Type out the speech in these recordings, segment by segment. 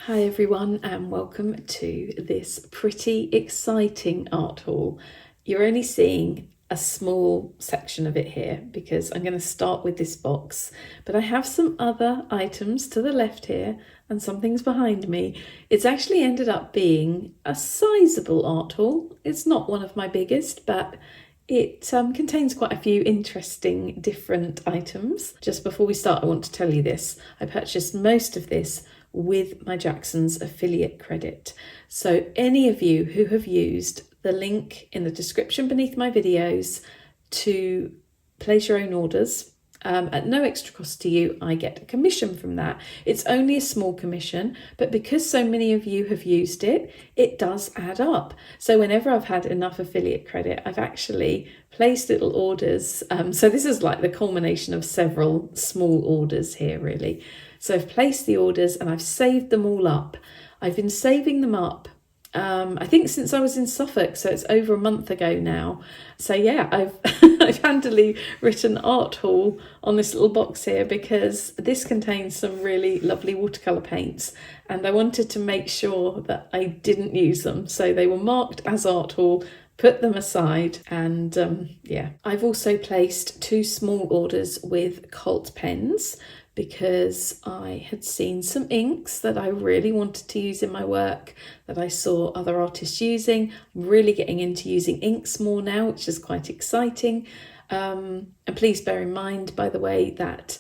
Hi everyone and welcome to this pretty exciting art haul. You're only seeing a small section of it here because I'm going to start with this box, but I have some other items to the left here and some things behind me. It's actually ended up being a sizable art haul. It's not one of my biggest, but it contains quite a few interesting different items. Just before we start, I want to tell you this. I purchased most of this with my Jackson's affiliate credit. So any of you who have used the link in the description beneath my videos to place your own orders, at no extra cost to you, I get a commission from that. It's only a small commission, but because so many of you have used it, it does add up. So whenever I've had enough affiliate credit, I've actually placed little orders. So this is like the culmination of several small orders here, really. So I've placed the orders and I've saved them all up. I've been saving them up I think since I was in Suffolk, so it's over a month ago now. So yeah, I've I've handily written art haul on this little box here because this contains some really lovely watercolour paints and I wanted to make sure that I didn't use them. So they were marked as art haul, put them aside, and yeah. I've also placed 2 small orders with Cult pens because I had seen some inks that I really wanted to use in my work that I saw other artists using. I'm really getting into using inks more now, which is quite exciting. And please bear in mind, by the way, that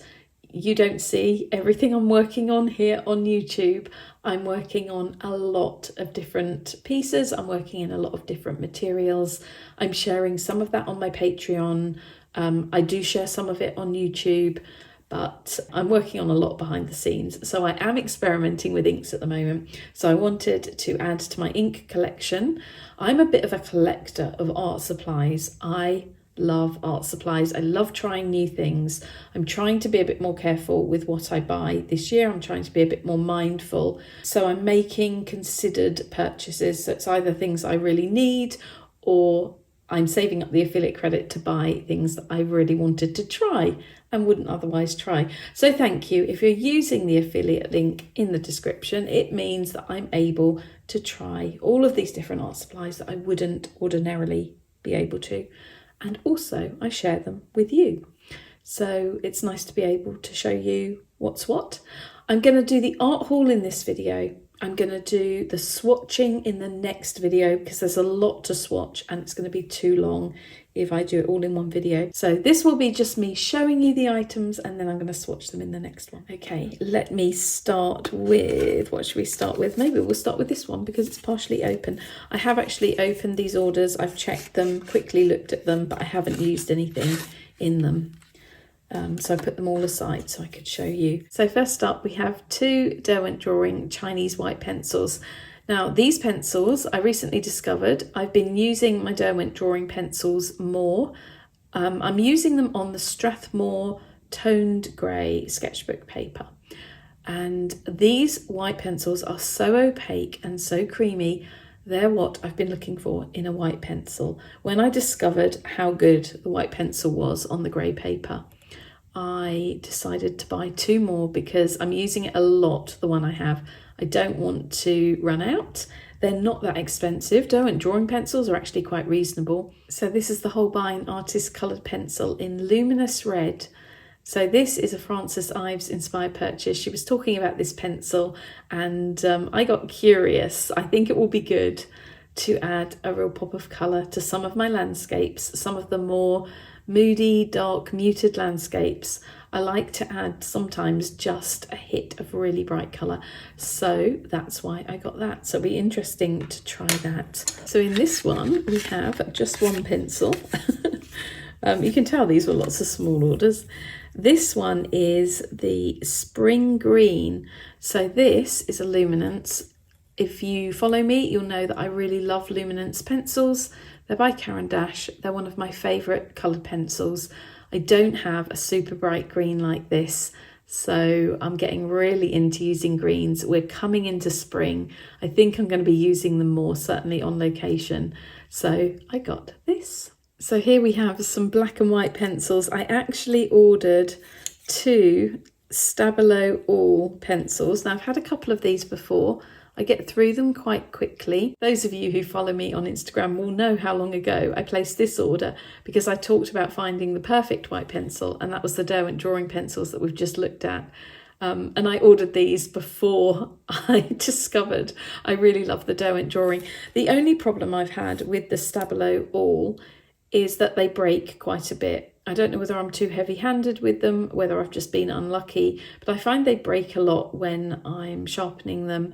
you don't see everything I'm working on here on YouTube. I'm working on a lot of different pieces. I'm working in a lot of different materials. I'm sharing some of that on my Patreon. I do share some of it on YouTube. But I'm working on a lot behind the scenes. So I am experimenting with inks at the moment. So I wanted to add to my ink collection. I'm a bit of a collector of art supplies. I love art supplies. I love trying new things. I'm trying to be a bit more careful with what I buy this year. I'm trying to be a bit more mindful. So I'm making considered purchases. So it's either things I really need or I'm saving up the affiliate credit to buy things that I really wanted to try and wouldn't otherwise try. So thank you. If you're using the affiliate link in the description, it means that I'm able to try all of these different art supplies that I wouldn't ordinarily be able to. And also I share them with you. So it's nice to be able to show you what's what. I'm going to do the art haul in this video. I'm going to do the swatching in the next video because there's a lot to swatch and it's going to be too long if I do it all in one video. So this will be just me showing you the items and then I'm going to swatch them in the next one. Okay, let me start with, what should we start with? Maybe we'll start with this one because it's partially open. I have actually opened these orders. I've checked them, quickly looked at them, but I haven't used anything in them. So I put them all aside so I could show you. So first up, we have 2 Derwent Drawing Chinese white pencils. Now these pencils I recently discovered. I've been using my Derwent Drawing pencils more. I'm using them on the Strathmore toned grey sketchbook paper. And these white pencils are so opaque and so creamy. They're what I've been looking for in a white pencil. When I discovered how good the white pencil was on the grey paper, I decided to buy 2 more because I'm using it a lot, the one I have. I don't want to run out. They're not that expensive. Derwent Drawing pencils are actually quite reasonable. So this is the Holbein Artist Coloured Pencil in Luminous Red. So this is a Frances Ives inspired purchase. She was talking about this pencil and I got curious. I think it will be good to add a real pop of colour to some of my landscapes, some of the more moody, dark, muted landscapes. I like to add sometimes just a hit of really bright colour. So that's why I got that. So it'll be interesting to try that. So in this one, we have just 1 pencil. You can tell these were lots of small orders. This one is the Spring Green. So this is a luminance. If you follow me, you'll know that I really love luminance pencils. They're by Caran d'Ache. They're one of my favourite coloured pencils. I don't have a super bright green like this, so I'm getting really into using greens. We're coming into spring. I think I'm going to be using them more, certainly on location. So I got this. So here we have some black and white pencils. I actually ordered 2 Stabilo All pencils. Now I've had a couple of these before. I get through them quite quickly. Those of you who follow me on Instagram will know how long ago I placed this order because I talked about finding the perfect white pencil, and that was the Derwent drawing pencils that we've just looked at. And I ordered these before I discovered I really love the Derwent drawing. The only problem I've had with the Stabilo All is that they break quite a bit. I don't know whether I'm too heavy-handed with them, whether I've just been unlucky, but I find they break a lot when I'm sharpening them.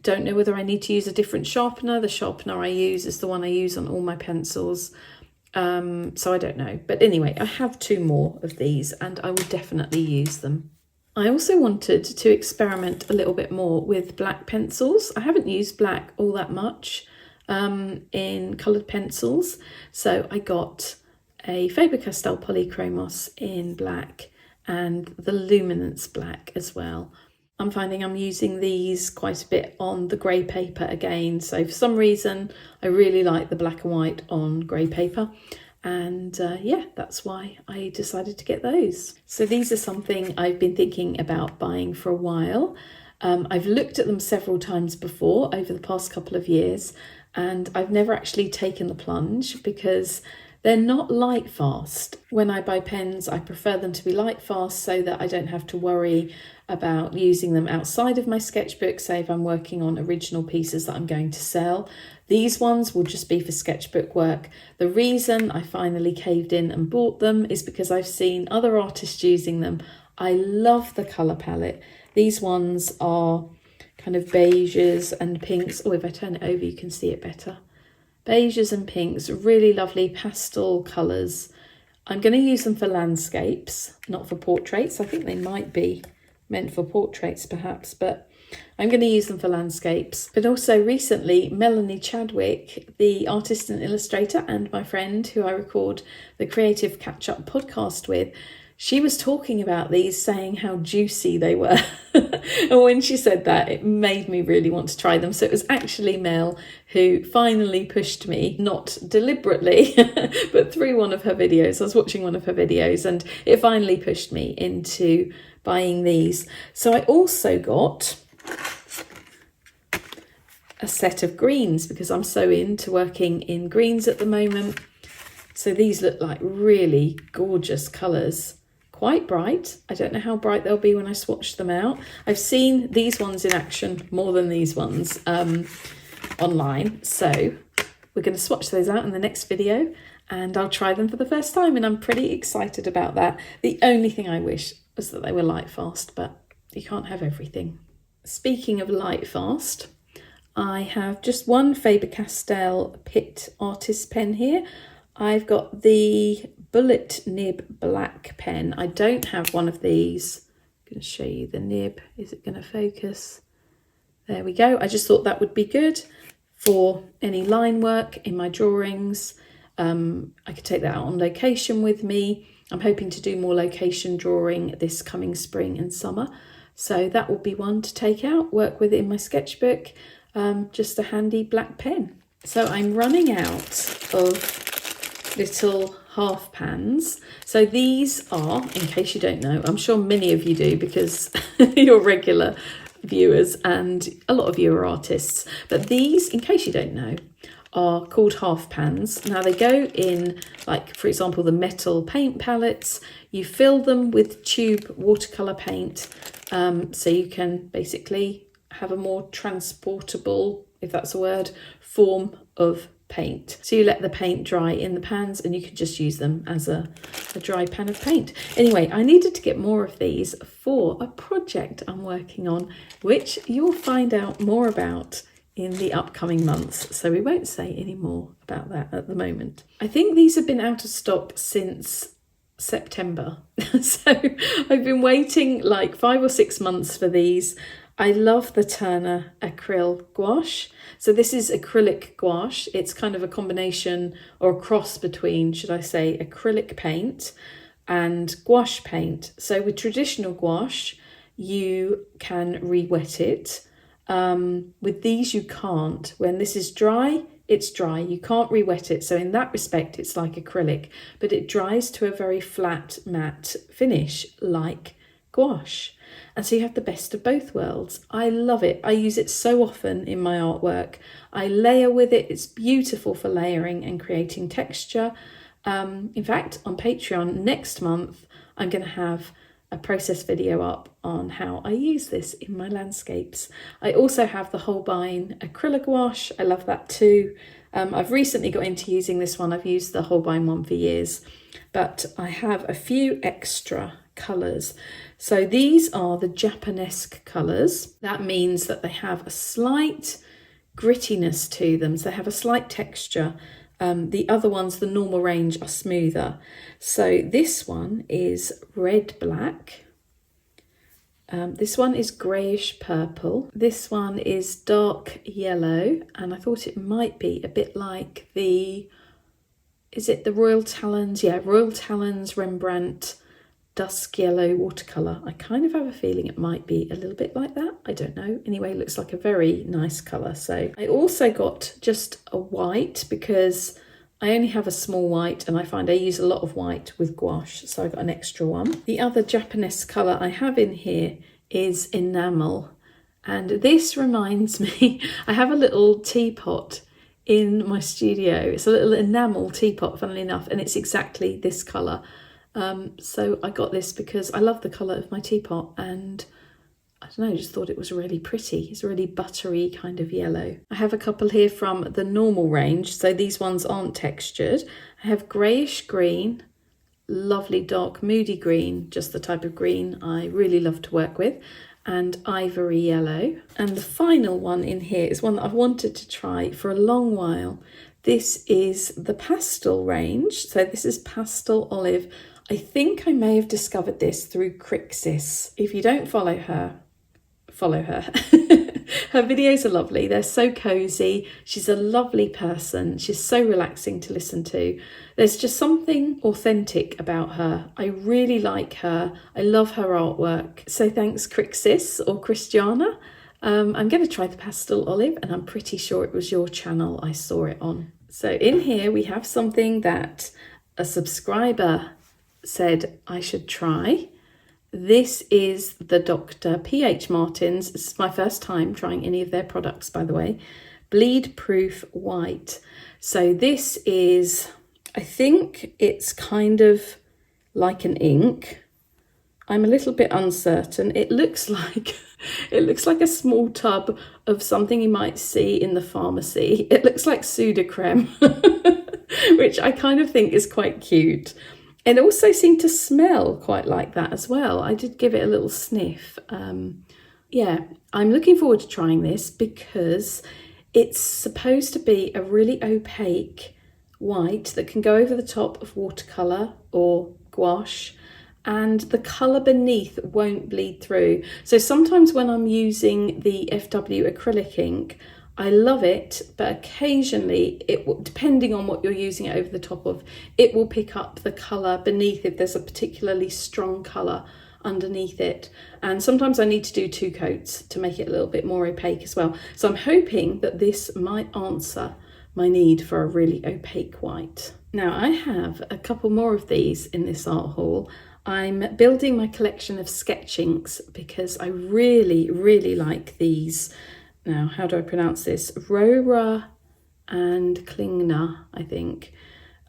Don't know whether I need to use a different sharpener. The sharpener I use is the one I use on all my pencils. So I don't know. But anyway, I have 2 more of these and I will definitely use them. I also wanted to experiment a little bit more with black pencils. I haven't used black all that much in coloured pencils. So I got a Faber-Castell Polychromos in black and the Luminance black as well. I'm finding I'm using these quite a bit on the grey paper again. So for some reason, I really like the black and white on grey paper. And yeah, that's why I decided to get those. So these are something I've been thinking about buying for a while. I've looked at them several times before over the past couple of years, and I've never actually taken the plunge because they're not light fast. When I buy pens, I prefer them to be light fast so that I don't have to worry about using them outside of my sketchbook, say if I'm working on original pieces that I'm going to sell. These ones will just be for sketchbook work. The reason I finally caved in and bought them is because I've seen other artists using them. I love the colour palette. These ones are kind of beiges and pinks. Oh, if I turn it over, you can see it better. Beiges and pinks, really lovely pastel colours. I'm going to use them for landscapes, not for portraits. I think they might be meant for portraits perhaps, but I'm going to use them for landscapes. But also recently, Melanie Chadwick, the artist and illustrator and my friend who I record the Creative Catch-Up podcast with, she was talking about these, saying how juicy they were. And when she said that, it made me really want to try them. So it was actually Mel who finally pushed me, not deliberately, but through one of her videos. I was watching one of her videos and it finally pushed me into buying these. So I also got a set of greens because I'm so into working in greens at the moment. So these look like really gorgeous colours. Quite bright. I don't know how bright they'll be when I swatch them out. I've seen these ones in action more than these ones online. So we're going to swatch those out in the next video and I'll try them for the first time and I'm pretty excited about that. The only thing I wish was that they were light fast, but you can't have everything. Speaking of light fast, I have just one Faber-Castell Pitt Artist pen here. I've got the bullet nib black pen. I don't have one of these. I'm going to show you the nib. Is it going to focus? There we go. I just thought that would be good for any line work in my drawings. I could take that out on location with me. I'm hoping to do more location drawing this coming spring and summer. So that will be one to take out, work with it in my sketchbook. Just a handy black pen. So I'm running out of little half pans. So these are, in case you don't know, I'm sure many of you do because you're regular viewers and a lot of you are artists, but these, in case you don't know, are called half pans. Now they go in, like for example, the metal paint palettes. You fill them with tube watercolor paint, so you can basically have a more transportable, if that's a word, form of paint. So you let the paint dry in the pans and you can just use them as a dry pan of paint. Anyway, I needed to get more of these for a project I'm working on, which you'll find out more about in the upcoming months. So we won't say any more about that at the moment. I think these have been out of stock since September. So I've been waiting like 5 or 6 months for these. I love the Turner acrylic gouache. So this is acrylic gouache. It's kind of a combination or a cross between, should I say, acrylic paint and gouache paint. So with traditional gouache, you can re-wet it. With these, you can't. When this is dry, it's dry. You can't re-wet it. So in that respect, it's like acrylic, but it dries to a very flat, matte finish like gouache. And so you have the best of both worlds. I love it. I use it so often in my artwork. I layer with it. It's beautiful for layering and creating texture. In fact, on Patreon next month, I'm going to have a process video up on how I use this in my landscapes. I also have the Holbein acrylic gouache. I love that too. I've recently got into using this one. I've used the Holbein one for years, but I have a few extra colours. So these are the Japanesque colours. That means that they have a slight grittiness to them. So they have a slight texture. The other ones, the normal range, are smoother. So this one is red black. This one is greyish purple. This one is dark yellow. And I thought it might be a bit like is it the Royal Talens? Yeah, Royal Talens Rembrandt dusk yellow watercolour. I kind of have a feeling it might be a little bit like that. I don't know. Anyway, it looks like a very nice colour. So I also got just a white because I only have a small white and I find I use a lot of white with gouache. So I got an extra one. The other Japanese colour I have in here is enamel. And this reminds me, I have a little teapot in my studio. It's a little enamel teapot, funnily enough, and it's exactly this colour. So I got this because I love the colour of my teapot, and I don't know, I just thought it was really pretty. It's a really buttery kind of yellow. I have a couple here from the normal range, so these ones aren't textured. I have greyish green, lovely dark moody green, just the type of green I really love to work with, and ivory yellow. And the final one in here is one that I've wanted to try for a long while. This is the pastel range. So this is pastel olive. I think I may have discovered this through Crixus. If you don't follow her, follow her. Her videos are lovely. They're so cozy. She's a lovely person. She's so relaxing to listen to. There's just something authentic about her. I really like her. I love her artwork. So thanks Crixus or Christiana. I'm going to try the pastel olive, and I'm pretty sure it was your channel I saw it on. So in here we have something that a subscriber said I should try. This is the Dr. P.H. Martin's. This is my first time trying any of their products, by the way. Bleed Proof White. So this is, I think it's kind of like an ink. I'm a little bit uncertain. It looks like a small tub of something you might see in the pharmacy. It looks like Sudocrem, which I kind of think is quite cute. It also seemed to smell quite like that as well. I did give it a little sniff. Yeah, I'm looking forward to trying this because it's supposed to be a really opaque white that can go over the top of watercolour or gouache, and the colour beneath won't bleed through. So sometimes when I'm using the FW acrylic ink, I love it, but occasionally, depending on what you're using it over the top of, it will pick up the colour beneath if there's a particularly strong colour underneath it. And sometimes I need to do 2 coats to make it a little bit more opaque as well. So I'm hoping that this might answer my need for a really opaque white. Now I have a couple more of these in this art haul. I'm building my collection of sketch inks because I really, really like these. Now, how do I pronounce this? Rohrer and Klingner, I think.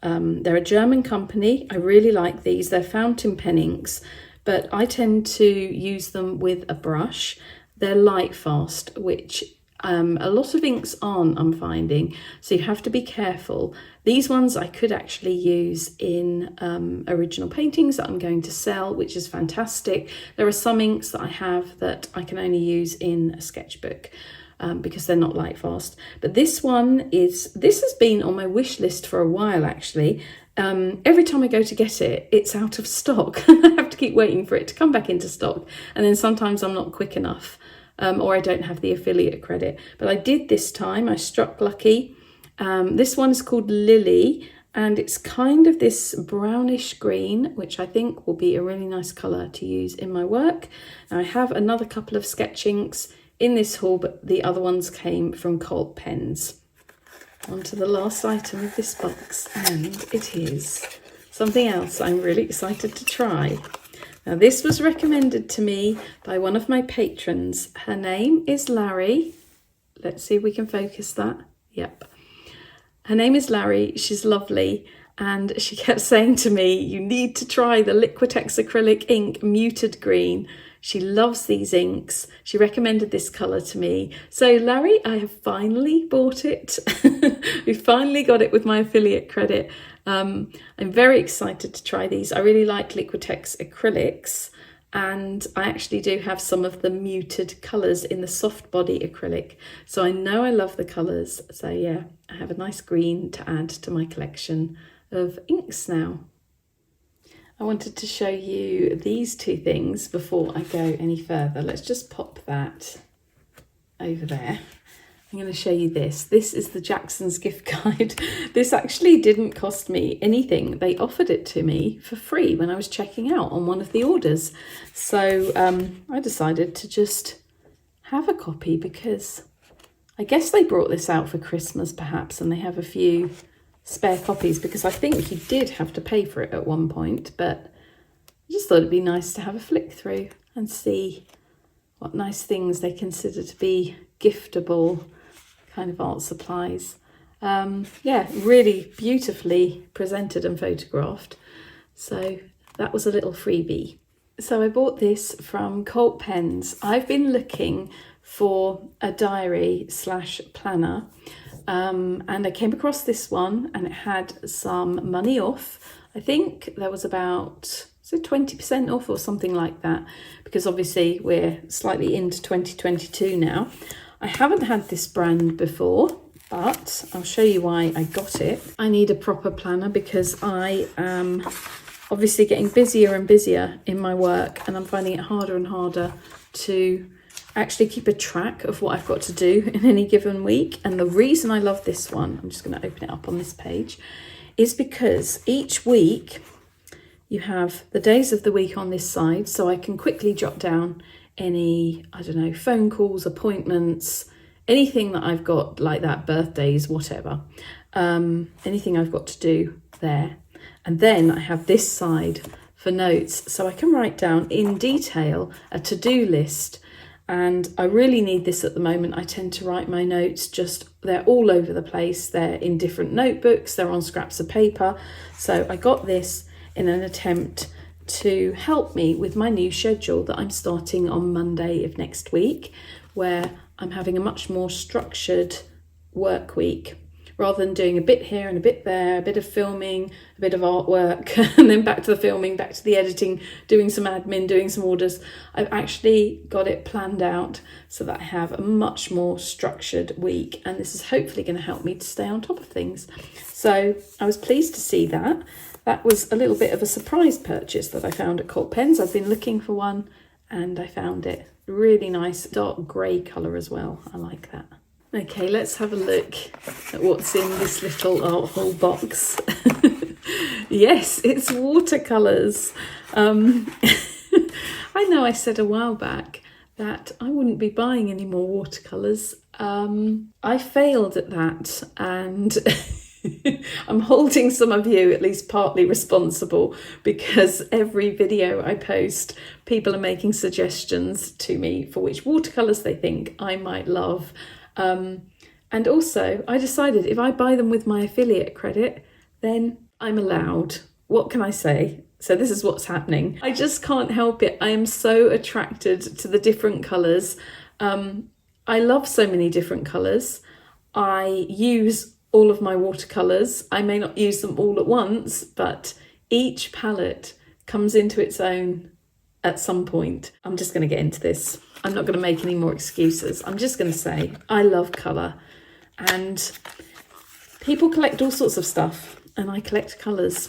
They're a German company. I really like these. They're fountain pen inks, but I tend to use them with a brush. They're light fast, which a lot of inks aren't, I'm finding. So you have to be careful. These ones I could actually use in original paintings that I'm going to sell, which is fantastic. There are some inks that I have that I can only use in a sketchbook. Because they're not light fast. But this has been on my wish list for a while actually. Every time I go to get it, it's out of stock. I have to keep waiting for it to come back into stock. And then sometimes I'm not quick enough or I don't have the affiliate credit. But I did this time, I struck lucky. This one is called Lily, and it's kind of this brownish green, which I think will be a really nice colour to use in my work. Now I have another couple of sketch inks in this haul, but the other ones came from Colt Pens. On to the last item of this box, and it is something else I'm really excited to try. Now this was recommended to me by one of my patrons. Her name is Larry. Let's see if we can focus that. Yep. Her name is Larry. She's lovely. And she kept saying to me, you need to try the Liquitex acrylic ink muted green. She loves these inks. She recommended this colour to me. So Larry, I have finally bought it. We finally got it with my affiliate credit. I'm very excited to try these. I really like Liquitex acrylics, and I actually do have some of the muted colours in the soft body acrylic. So I know I love the colours. So yeah, I have a nice green to add to my collection of inks now. I wanted to show you these two things before I go any further. Let's just pop that over there. I'm going to show you this. This is the Jackson's gift guide. This actually didn't cost me anything. They offered it to me for free when I was checking out on one of the orders. So I decided to just have a copy because I guess they brought this out for Christmas perhaps, and they have a few spare copies because I think you did have to pay for it at one point, but I just thought it'd be nice to have a flick through and see what nice things they consider to be giftable kind of art supplies. Yeah, really beautifully presented and photographed. So that was a little freebie. So I bought this from Colt Pens. I've been looking for a diary / planner, and I came across this one and it had some money off. I think there was about 20% off or something like that, because obviously we're slightly into 2022 now. I haven't had this brand before, but I'll show you why I got it. I need a proper planner because I am obviously getting busier and busier in my work, and I'm finding it harder and harder to actually keep a track of what I've got to do in any given week. And the reason I love this one, I'm just going to open it up on this page, is because each week you have the days of the week on this side, so I can quickly jot down any, I don't know, phone calls, appointments, anything that I've got like that, birthdays, whatever, anything I've got to do there. And then I have this side for notes, so I can write down in detail a to-do list. And I really need this at the moment. I tend to write my notes they're all over the place. They're in different notebooks, they're on scraps of paper. So I got this in an attempt to help me with my new schedule that I'm starting on Monday of next week, where I'm having a much more structured work week. Rather than doing a bit here and a bit there, a bit of filming, a bit of artwork, and then back to the filming, back to the editing, doing some admin, doing some orders, I've actually got it planned out so that I have a much more structured week. And this is hopefully going to help me to stay on top of things. So I was pleased to see that. That was a little bit of a surprise purchase that I found at Colt Pens. I've been looking for one and I found it. Really nice dark grey colour as well. I like that. Okay, let's have a look at what's in this little art haul box. Yes, it's watercolours. I know I said a while back that I wouldn't be buying any more watercolours. I failed at that, and I'm holding some of you at least partly responsible, because every video I post, people are making suggestions to me for which watercolours they think I might love. And also I decided if I buy them with my affiliate credit, then I'm allowed. What can I say? So this is what's happening. I just can't help it. I am so attracted to the different colours. I love so many different colours. I use all of my watercolours. I may not use them all at once, but each palette comes into its own at some point. I'm just going to get into this. I'm not going to make any more excuses. I'm just going to say I love colour, and people collect all sorts of stuff and I collect colours.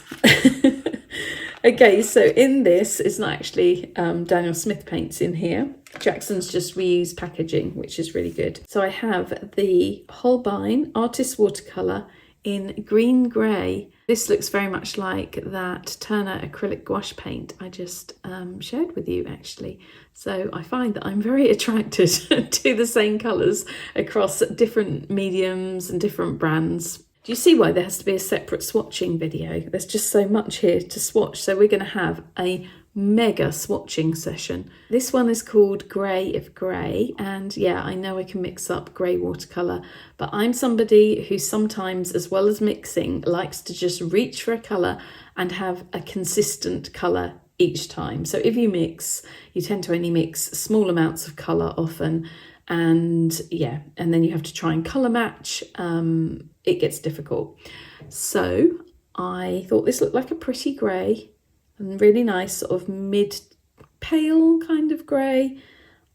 Okay, so in this, it's not actually Daniel Smith paints in here. Jackson's just reused packaging, which is really good. So I have the Holbein Artist Watercolour in green grey. This looks very much like that Turner acrylic gouache paint I just shared with you actually. So I find that I'm very attracted to the same colours across different mediums and different brands. Do you see why there has to be a separate swatching video? There's just so much here to swatch. So we're going to have a mega swatching session. This one is called Grey of Grey, and yeah, I know I can mix up grey watercolour, but I'm somebody who sometimes, as well as mixing, likes to just reach for a colour and have a consistent colour each time. So if you mix, you tend to only mix small amounts of colour often, and yeah, and then you have to try and colour match. It gets difficult. So I thought this looked like a pretty grey and really nice sort of mid pale kind of grey.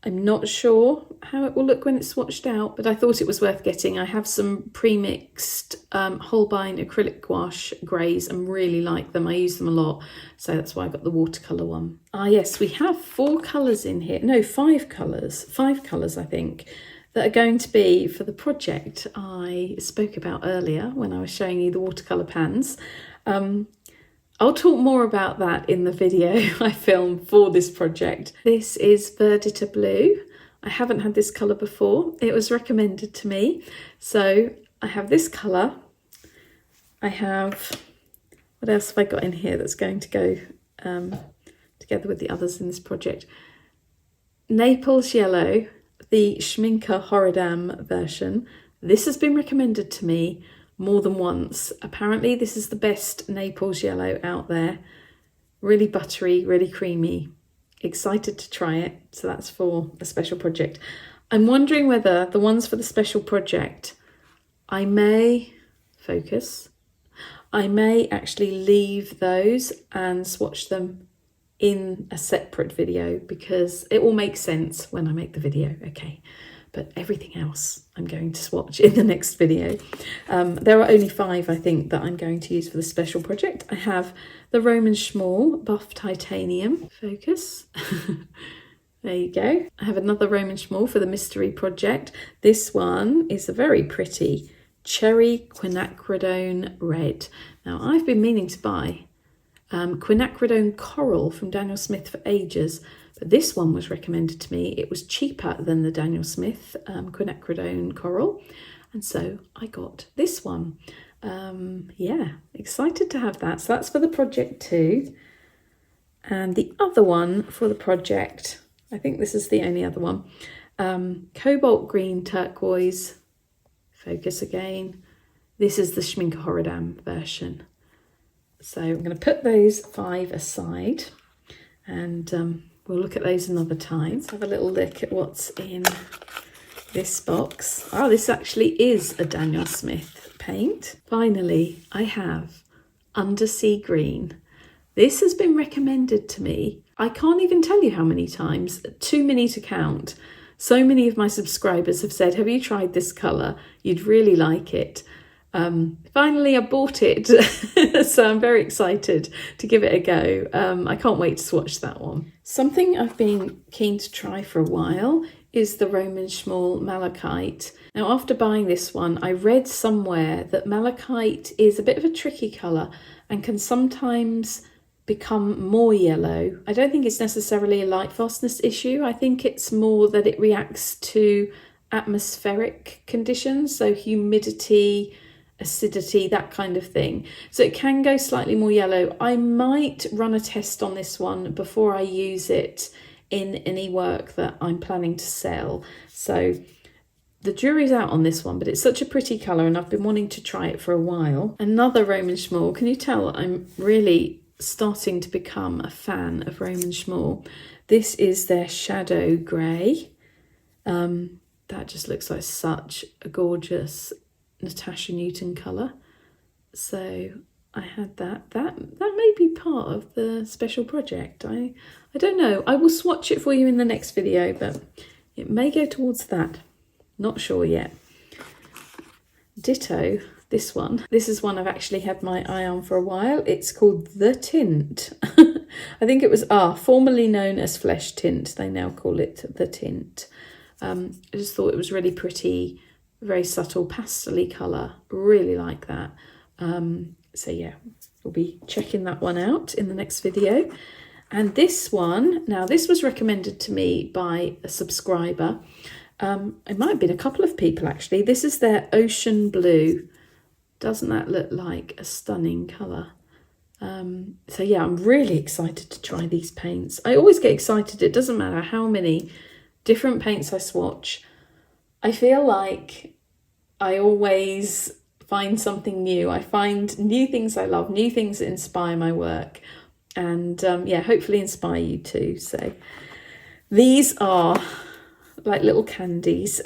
I'm not sure how it will look when it's swatched out, but I thought it was worth getting. I have some pre-mixed Holbein acrylic gouache greys and really like them. I use them a lot, so that's why I got the watercolour one. Ah yes, we have 4 colours in here. No, 5 colours. 5 colours, I think, that are going to be for the project I spoke about earlier when I was showing you the watercolour pans. I'll talk more about that in the video I filmed for this project. This is Verdita Blue. I haven't had this colour before. It was recommended to me. So I have this colour. I have, what else have I got in here that's going to go together with the others in this project? Naples Yellow, the Schminke Horodam version. This has been recommended to me more than once. Apparently this is the best Naples yellow out there. Really buttery, really creamy. Excited to try it. So that's for a special project. I'm wondering whether the ones for the special project, I may actually leave those and swatch them in a separate video, because it will make sense when I make the video. Okay. But everything else I'm going to swatch in the next video. There are only 5, I think, that I'm going to use for the special project. I have the Roman Schmall Buff Titanium. Focus. There you go. I have another Roman Schmall for the mystery project. This one is a very pretty Cherry Quinacridone Red. Now, I've been meaning to buy Quinacridone Coral from Daniel Smith for ages, but this one was recommended to me. It was cheaper than the Daniel Smith Quinacridone Coral, and so I got this one. Yeah, excited to have that. So that's for the project too. And the other one for the project, I think this is the only other one, Cobalt Green Turquoise. Focus again. This is the Schminke Horodam version. So I'm going to put those 5 aside, and we'll look at those another time. Let's have a little look at what's in this box. Oh, this actually is a Daniel Smith paint. Finally, I have Undersea Green. This has been recommended to me. I can't even tell you how many times, too many to count. So many of my subscribers have said, have you tried this colour? You'd really like it. Finally, I bought it, so I'm very excited to give it a go. I can't wait to swatch that one. Something I've been keen to try for a while is the Roman Schmall Malachite. Now, after buying this one, I read somewhere that malachite is a bit of a tricky colour and can sometimes become more yellow. I don't think it's necessarily a light fastness issue. I think it's more that it reacts to atmospheric conditions, so humidity, acidity, that kind of thing. So it can go slightly more yellow. I might run a test on this one before I use it in any work that I'm planning to sell. So the jury's out on this one, but it's such a pretty colour and I've been wanting to try it for a while. Another Roman Schmall. Can you tell I'm really starting to become a fan of Roman Schmall? This is their Shadow Grey. That just looks like such a gorgeous Natasha Newton colour. So I had that. That may be part of the special project. I don't know. I will swatch it for you in the next video, but it may go towards that. Not sure yet. Ditto this one. This is one I've actually had my eye on for a while. It's called The Tint. I think it was formerly known as Flesh Tint. They now call it The Tint. I just thought it was really pretty, very subtle pastel-y colour. Really like that. So yeah, we'll be checking that one out in the next video. And this one, now this was recommended to me by a subscriber. It might have been a couple of people actually. This is their Ocean Blue. Doesn't that look like a stunning colour? So yeah, I'm really excited to try these paints. I always get excited. It doesn't matter how many different paints I swatch. I feel like I always find something new. I find new things I love, new things that inspire my work, and yeah, hopefully inspire you too. So these are like little candies.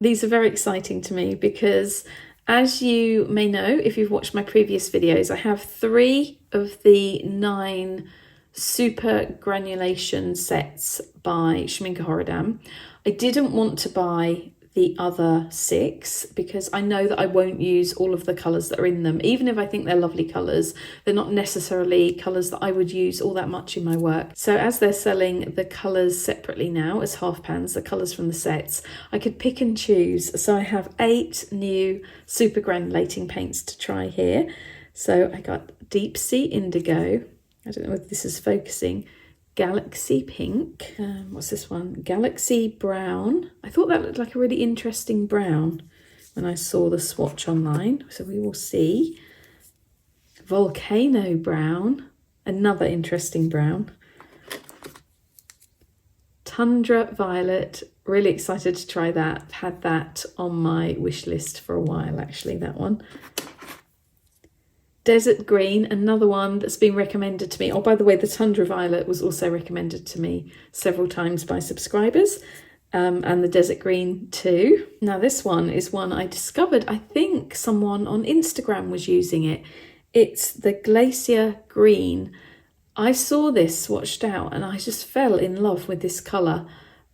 These are very exciting to me because, as you may know, if you've watched my previous videos, I have 3 of the 9 super granulation sets by Schmincke Horadam. I didn't want to buy the other 6 because I know that I won't use all of the colours that are in them. Even if I think they're lovely colours, they're not necessarily colours that I would use all that much in my work. So as they're selling the colours separately now as half pans, the colours from the sets, I could pick and choose. So I have 8 new super granulating paints to try here. So I got Deep Sea Indigo. I don't know if this is focusing. Galaxy Pink. What's this one? Galaxy Brown. I thought that looked like a really interesting brown when I saw the swatch online, so we will see. Volcano Brown. Another interesting brown. Tundra Violet. Really excited to try that. I've had that on my wish list for a while, actually, that one. Desert Green, another one that's been recommended to me. Oh, by the way, the Tundra Violet was also recommended to me several times by subscribers, and the Desert Green too. Now this one is one I discovered. I think someone on Instagram was using it. It's the Glacier Green. I saw this swatched out and I just fell in love with this colour.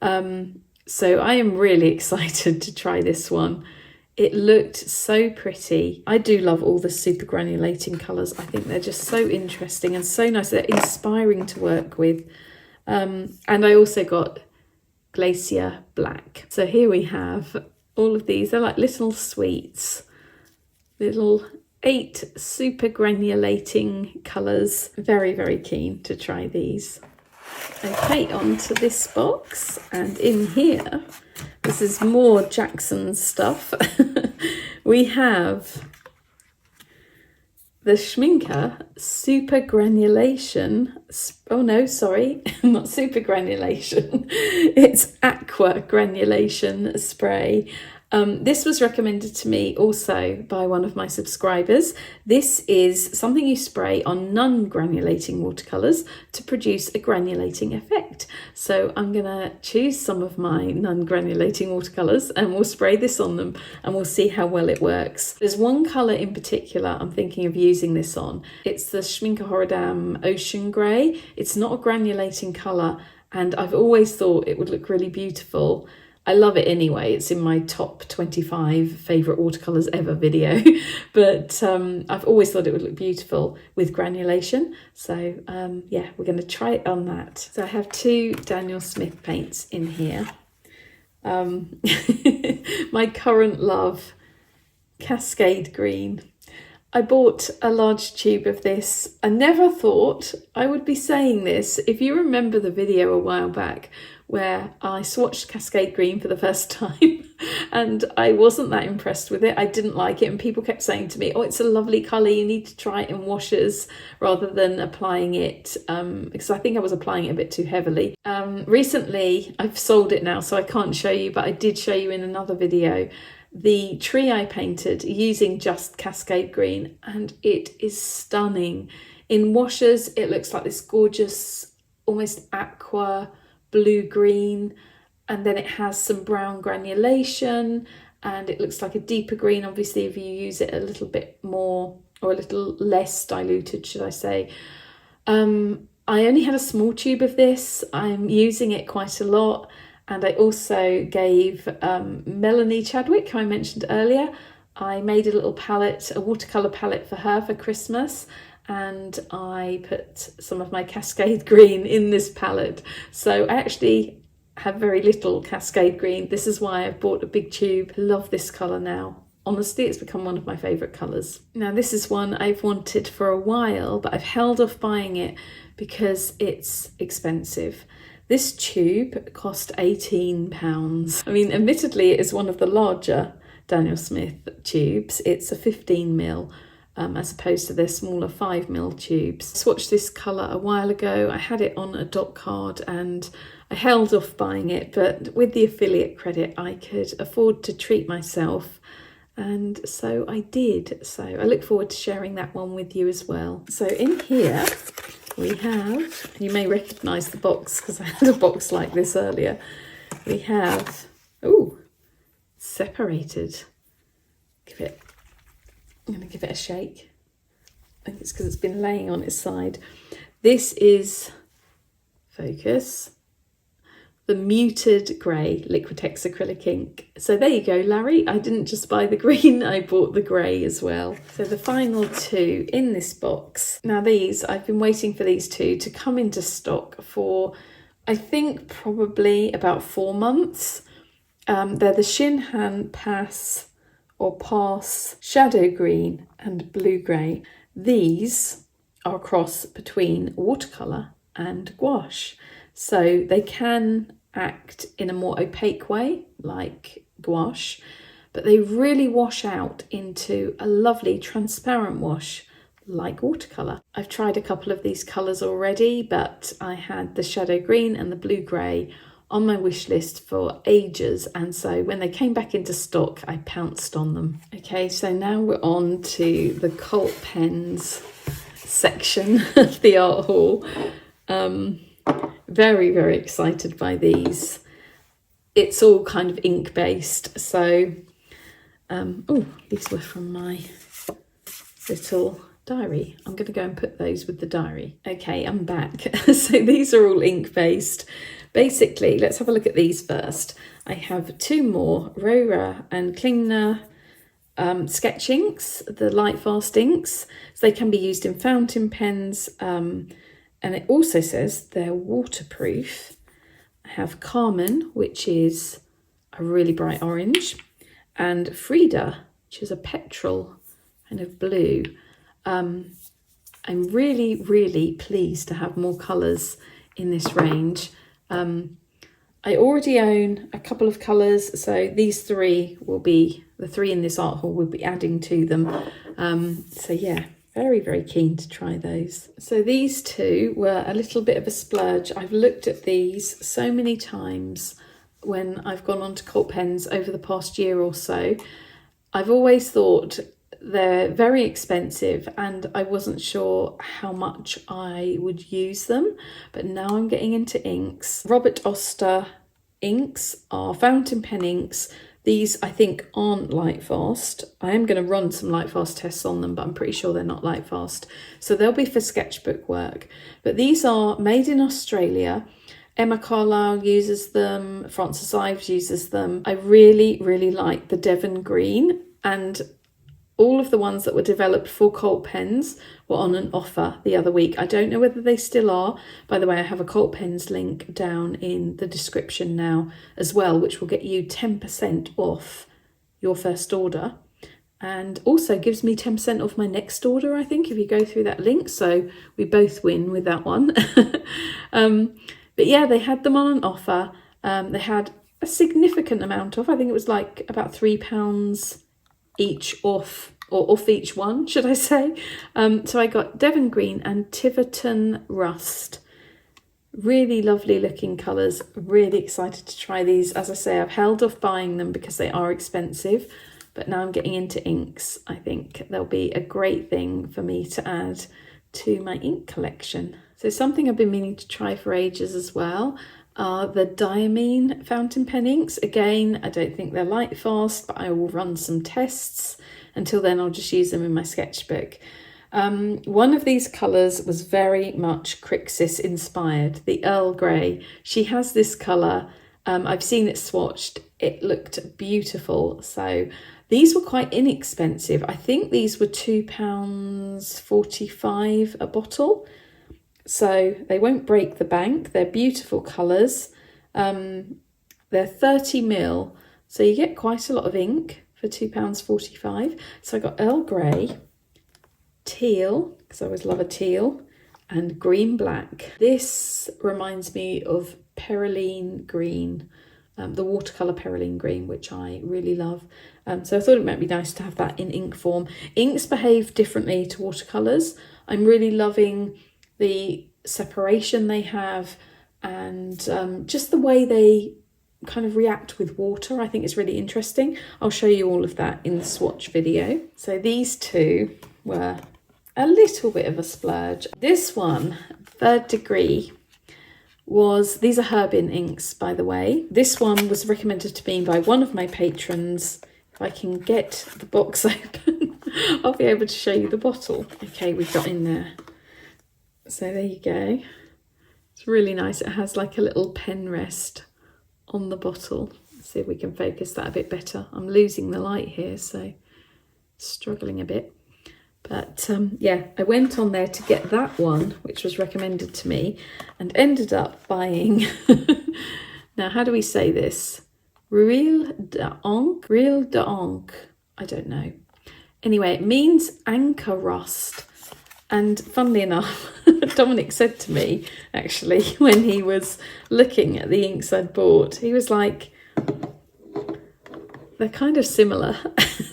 So I am really excited to try this one. It looked so pretty. I do love all the super granulating colours. I think they're just so interesting and so nice. They're inspiring to work with. And I also got Glacier Black. So here we have all of these. They're like little sweets. Little 8 super granulating colours. Very, very keen to try these. Okay, on to this box. And in here, this is more Jackson's stuff. We have the Schmincke Super Granulation. Oh no, sorry, not Super Granulation. It's Aqua Granulation Spray. This was recommended to me also by one of my subscribers. This is something you spray on non-granulating watercolours to produce a granulating effect. So I'm going to choose some of my non-granulating watercolours and we'll spray this on them and we'll see how well it works. There's one colour in particular I'm thinking of using this on. It's the Schmincke Horadam Ocean Grey. It's not a granulating colour and I've always thought it would look really beautiful. I love it anyway. It's in my top 25 favourite watercolours ever video. But I've always thought it would look beautiful with granulation. So yeah, we're going to try it on that. So I have 2 Daniel Smith paints in here. My current love, Cascade Green. I bought a large tube of this. I never thought I would be saying this. If you remember the video a while back where I swatched Cascade Green for the first time and I wasn't that impressed with it. I didn't like it and people kept saying to me, oh, it's a lovely colour, you need to try it in washes rather than applying it, because I think I was applying it a bit too heavily. Recently, I've sold it now so I can't show you, but I did show you in another video the tree I painted using just Cascade Green and it is stunning. In washes, it looks like this gorgeous, almost aqua blue-green, and then it has some brown granulation and it looks like a deeper green, obviously, if you use it a little bit more or a little less diluted, should I say. I only had a small tube of this. I'm using it quite a lot. And I also gave Melanie Chadwick, who I mentioned earlier, I made a little palette, a watercolour palette for her for Christmas, and I put some of my Cascade Green in this palette. So I actually have very little Cascade Green. This is why I've bought a big tube. I love this colour now. Honestly, it's become one of my favourite colours. Now, this is one I've wanted for a while, but I've held off buying it because it's expensive. This tube cost £18. I mean, admittedly, it is one of the larger Daniel Smith tubes. It's a 15 ml, as opposed to their smaller 5mm tubes. I swatched this colour a while ago. I had it on a dot card and I held off buying it, but with the affiliate credit I could afford to treat myself, and so I did. So I look forward to sharing that one with you as well. So in here we have, you may recognise the box because I had a box like this earlier. We have, oh, separated. I'm going to give it a shake. I think it's because it's been laying on its side. This is, focus, the muted grey Liquitex acrylic ink. So there you go, Larry. I didn't just buy the green, I bought the grey as well. So the final two in this box. Now these, I've been waiting for these two to come into stock for, I think, probably about 4 months. They're the Shinhan Pass or Pass Shadow Green and Blue Grey. These are a cross between watercolour and gouache. So they can act in a more opaque way like gouache, but they really wash out into a lovely transparent wash like watercolour. I've tried a couple of these colours already, but I had the shadow green and the blue grey on my wish list for ages, and so when they came back into stock I pounced on them. Okay, so now we're on to the Cult Pens section of the art haul. Very, very excited by these. It's all kind of ink based, so oh, these were from my little diary. I'm going to go and put those with the diary. Okay, I'm back. So these are all ink based. Basically, let's have a look at these first. I have 2 more Rora and Klingner sketch inks, the light fast inks. So they can be used in fountain pens, and it also says they're waterproof. I have Carmen, which is a really bright orange, and Frida, which is a petrol kind of blue. I'm really, really pleased to have more colours in this range. I already own a couple of colours, so these 3 will be, the 3 in this art haul will be adding to them. So yeah, very, very keen to try those. So these 2 were a little bit of a splurge. I've looked at these so many times when I've gone on to Cult Pens over the past year or so. I've always thought they're very expensive and I wasn't sure how much I would use them, but now I'm getting into inks. Robert Oster inks are fountain pen inks. These I think aren't light fast. I am going to run some light fast tests on them, but I'm pretty sure they're not light fast. So they'll be for sketchbook work. But these are made in Australia. Emma Carlisle uses them, Frances Ives uses them. I really, really like the Devon Green, and all of the ones that were developed for Cult Pens were on an offer the other week. I don't know whether they still are. By the way, I have a Cult Pens link down in the description now as well, which will get you 10% off your first order, and also gives me 10% off my next order, I think, if you go through that link. So we both win with that one. But yeah, they had them on an offer. They had a significant amount off. I think it was like about £3 each off, or off each one, should I say. So I got Devon Green and Tiverton Rust. Really lovely looking colours. Really excited to try these. As I say, I've held off buying them because they are expensive, but now I'm getting into inks. I think they'll be a great thing for me to add to my ink collection. So something I've been meaning to try for ages as well are the Diamine fountain pen inks. Again, I don't think they're light fast, but I will run some tests. Until then, I'll just use them in my sketchbook. One of these colours was very much Crixus inspired, the Earl Grey. She has this colour. I've seen it swatched. It looked beautiful. So these were quite inexpensive. I think these were £2.45 a bottle. So they won't break the bank. They're beautiful colours. They're 30ml, so you get quite a lot of ink for £2.45. So I got Earl Grey, teal, because I always love a teal, and green black. This reminds me of Perylene green, the watercolour Perylene green, which I really love. So I thought it might be nice to have that in ink form. Inks behave differently to watercolours. I'm really loving the separation they have, and just the way they kind of react with water. I think it's really interesting. I'll show you all of that in the swatch video. So these two were a little bit of a splurge. This one, Third Degree, these are Herbin inks, by the way. This one was recommended to me by one of my patrons. If I can get the box open, I'll be able to show you the bottle. Okay, we've got in there. So there you go. It's really nice. It has like a little pen rest on the bottle. Let's see if we can focus that a bit better. I'm losing the light here, so struggling a bit. But yeah, I went on there to get that one, which was recommended to me, and ended up buying, now how do we say this? Huile d'encre, I don't know. Anyway, it means anchor rust. And funnily enough, Dominic said to me, actually, when he was looking at the inks I'd bought, he was like, they're kind of similar,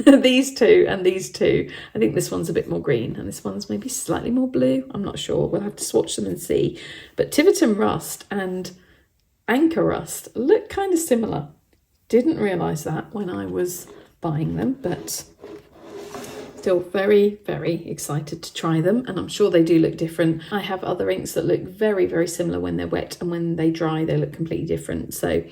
these two and these two. I think this one's a bit more green and this one's maybe slightly more blue. I'm not sure. We'll have to swatch them and see. But Tiverton Rust and Anchor Rust look kind of similar. Didn't realise that when I was buying them, but still very, very excited to try them, and I'm sure they do look different. I have other inks that look very, very similar when they're wet, and when they dry they look completely different. So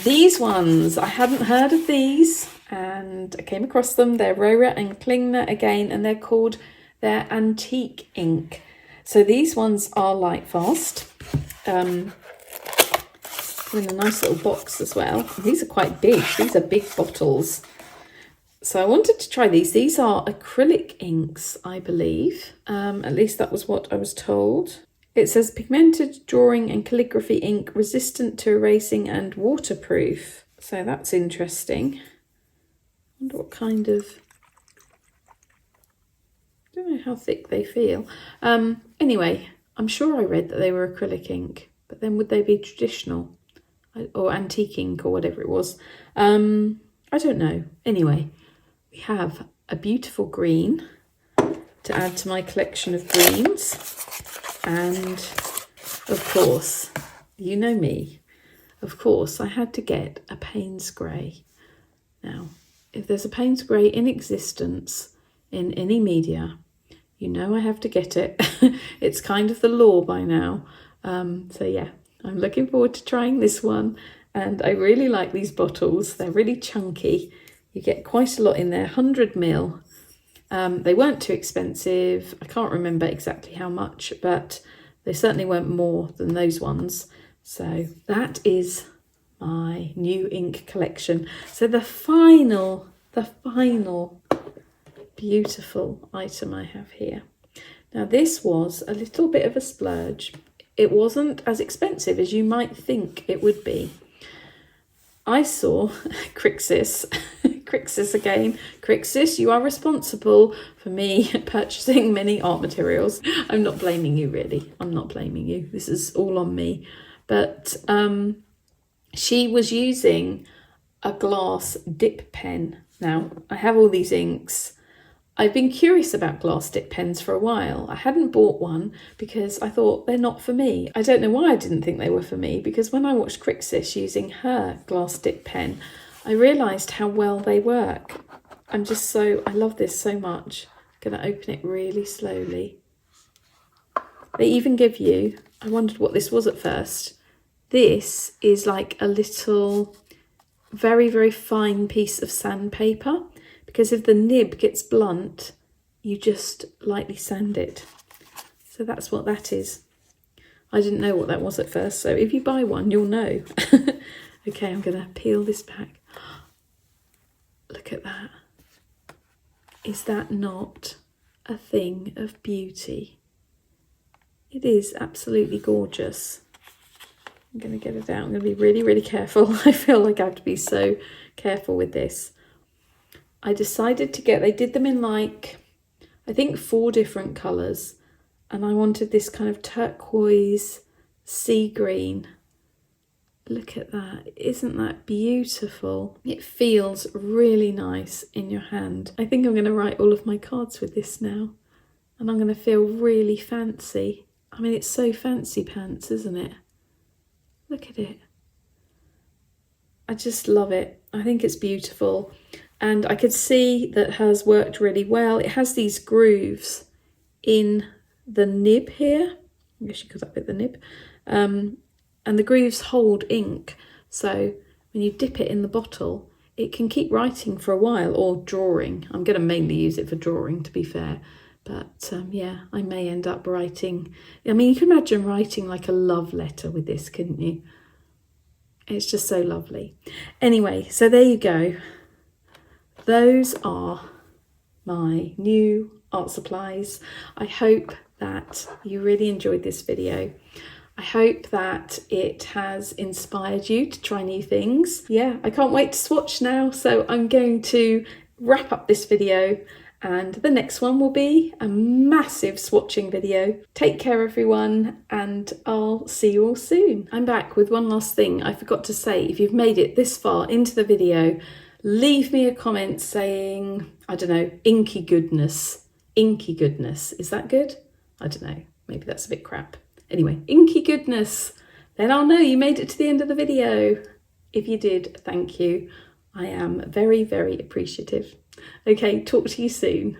these ones, I hadn't heard of these, and I came across them. They're Rohrer and Klingner again, and they're antique ink. So these ones are light fast. In a nice little box as well. These are quite big. These are big bottles. So I wanted to try these. These are acrylic inks, I believe. At least that was what I was told. It says pigmented drawing and calligraphy ink, resistant to erasing and waterproof. So that's interesting. I wonder what kind of... I don't know how thick they feel. Anyway, I'm sure I read that they were acrylic ink, but then would they be traditional or antique ink or whatever it was? I don't know. Anyway, we have a beautiful green to add to my collection of greens. And of course, you know me, of course, I had to get a Payne's Grey. Now, if there's a Payne's Grey in existence in any media, you know I have to get it. It's kind of the law by now. So yeah, I'm looking forward to trying this one. And I really like these bottles. They're really chunky. You get quite a lot in there, 100ml. They weren't too expensive. I can't remember exactly how much, but they certainly weren't more than those ones. So that is my new ink collection. So the final beautiful item I have here. Now this was a little bit of a splurge. It wasn't as expensive as you might think it would be. I saw Crixus again. Crixus, you are responsible for me purchasing many art materials. I'm not blaming you, really. I'm not blaming you. This is all on me. But she was using a glass dip pen. Now, I have all these inks. I've been curious about glass dip pens for a while. I hadn't bought one because I thought they're not for me. I don't know why I didn't think they were for me, because when I watched Crixus using her glass dip pen, I realised how well they work. I love this so much. I'm going to open it really slowly. They even give you, I wondered what this was at first. This is like a little, very, very fine piece of sandpaper. Because if the nib gets blunt, you just lightly sand it. So that's what that is. I didn't know what that was at first, so if you buy one, you'll know. Okay, I'm going to peel this back. Look at that. Is that not a thing of beauty? It is absolutely gorgeous. I'm going to get it out. I'm going to be really, really careful. I feel like I have to be so careful with this. I decided to they did them in like, I think 4 different colours. And I wanted this kind of turquoise, sea green, Look at that. Isn't that beautiful? It feels really nice in your hand. I think I'm going to write all of my cards with this now. And I'm going to feel really fancy. I mean, it's so fancy pants, isn't it? Look at it. I just love it. I think it's beautiful. And I could see that hers worked really well. It has these grooves in the nib here. I guess you could have it the nib. And the grooves hold ink. So when you dip it in the bottle, it can keep writing for a while, or drawing. I'm going to mainly use it for drawing, to be fair. But yeah, I may end up writing. I mean, you can imagine writing like a love letter with this, couldn't you? It's just so lovely. Anyway, so there you go. Those are my new art supplies. I hope that you really enjoyed this video. I hope that it has inspired you to try new things. Yeah, I can't wait to swatch now. So I'm going to wrap up this video, and the next one will be a massive swatching video. Take care, everyone, and I'll see you all soon. I'm back with one last thing I forgot to say. If you've made it this far into the video, leave me a comment saying, I don't know, inky goodness. Inky goodness. Is that good? I don't know. Maybe that's a bit crap. Anyway, inky goodness. Then I'll know you made it to the end of the video. If you did, thank you. I am very, very appreciative. Okay, talk to you soon.